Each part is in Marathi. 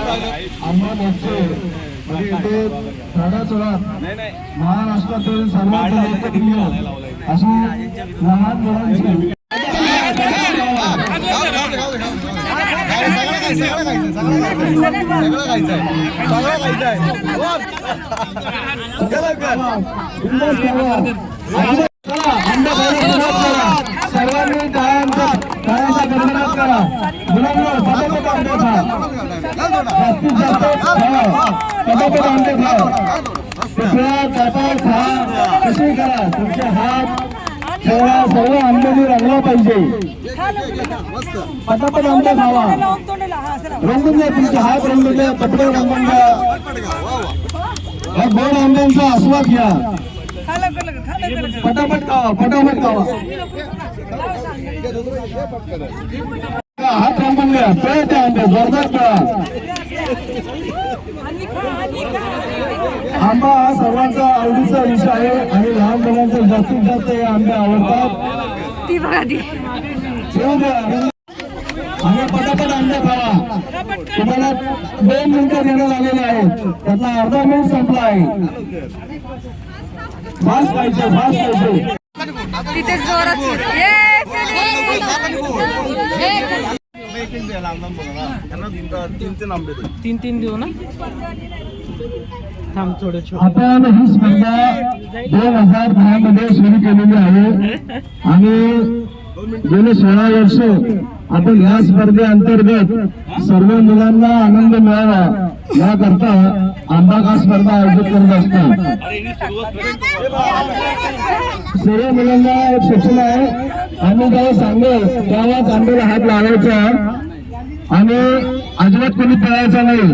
आंबा महोत्सव म्हणजे इथे चढाचढात महाराष्ट्रातील सर्वात लोकप्रिय अशी लहान मुलांची सर्वांनी टाळ्यांचा गणगणाट करा. मुलांना पटापट आंबे खा, जास्तीत जास्त पटापट आंबे खा. पिशव्या काटा खा, कशी करा. तुमचे हात चेहरा सर्व आंब्याने रंगला पाहिजे. पटापट आंबे खावा. रंगून द्या तुमचे हात, रंगून द्या, कपडे रंगून द्या. या गोड आंब्यांचा आस्वाद घ्या. पटापट खावा, पटापट खावा. हात रंगून द्या. पळा त्या आंबे जोरदार पळा. आंबा हा सर्वांचा आवडीचा विषय आहे आणि लहान मुलांचा जास्तीत जास्त हे आंबे आवडतात. आणि पटापट आंबे खावा. तुम्हाला 2 मिनिटं देण्यात आलेले आहेत, त्यातला अर्धा मिनिट संपला आहे. फास्ट पाहिजे, फास्ट पाहिजे. तिथे जोरात तीन देऊ ना. आपण ही स्पर्धा 2010 मध्ये सुरू केलेली आहे आणि गेले 16 वर्ष आपण या स्पर्धेअंतर्गत सर्व मुलांना आनंद मिळावा याकरता आंबा खा स्पर्धा आयोजित करत असतात. सर्व मुलांना एक सूचना आहे, आम्ही जेव्हा सांगेल तेव्हाच आंब्याला हात लावायचा आणि अजिबात कोणी पळायचा नाही.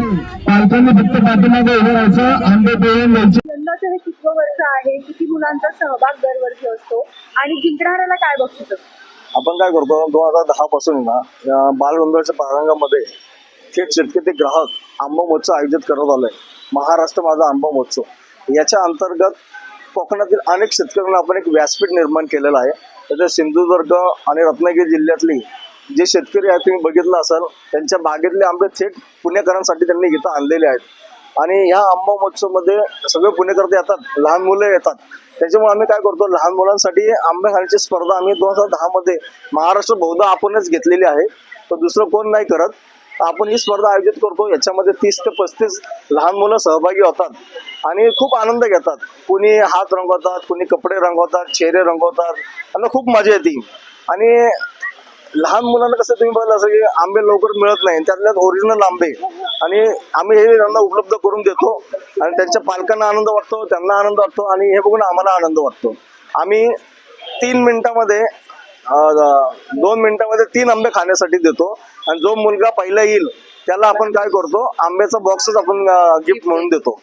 पालकांनी फक्त पाठीमागे उभं राहायचं, आंबे पिळून घ्यायचे. यंदाचं हे 6वं वर्ष आहे. किती मुलांचा सहभाग दरवर्षी असतो आणि जिंकणाऱ्याला काय बक्षीस असतं? आपण काय करतो, 2010 पासून ना या बालगंधर्वच्या प्रारंभामध्ये थेट शेतकरी ते ग्राहक आंबा महोत्सव आयोजित करत आलाय. महाराष्ट्र माझा आंबा महोत्सव. याच्या अंतर्गत कोकणातील अनेक शेतकऱ्यांना आपण एक व्यासपीठ निर्माण केलेलं आहे. त्याच्यात सिंधुदुर्ग आणि रत्नागिरी जिल्ह्यातली जे शेतकरी आहेत तुम्ही बघितलं असाल, त्यांच्या बागेतले आंबे थेट पुणेकरांसाठी त्यांनी इथं आणलेले आहेत. आणि ह्या आंबा महोत्सवमध्ये सगळे पुणेकर येतात, लहान मुलं येतात. त्याच्यामुळे आम्ही काय करतो, लहान मुलांसाठी आंबे खाण्याची स्पर्धा आम्ही 2010 मध्ये महाराष्ट्र बहुधा आपणच घेतलेली आहे, तर दुसरं कोण नाही करत. आपण ही स्पर्धा आयोजित करतो. याच्यामध्ये 30 ते 35 लहान मुलं सहभागी होतात आणि खूप आनंद घेतात. कुणी हात रंगवतात, कुणी कपडे रंगवतात, चेहरे रंगवतात, त्यांना खूप मजा येते. आणि लहान मुलांना कसं तुम्ही बघलं असं की आंबे लवकर मिळत नाही, त्यातल्यात ओरिजिनल आंबे आणि आम्ही हे त्यांना उपलब्ध करून देतो आणि त्यांच्या पालकांना आनंद वाटतो, त्यांना आनंद वाटतो आणि हे बघून आम्हाला आनंद वाटतो. आम्ही 3 मिनिटामध्ये 2 मिनिटामध्ये 3 आंबे खाण्यासाठी देतो आणि जो मुलगा पहिला येईल त्याला आपण काय करतो, आंब्याचा बॉक्सच आपण गिफ्ट म्हणून देतो.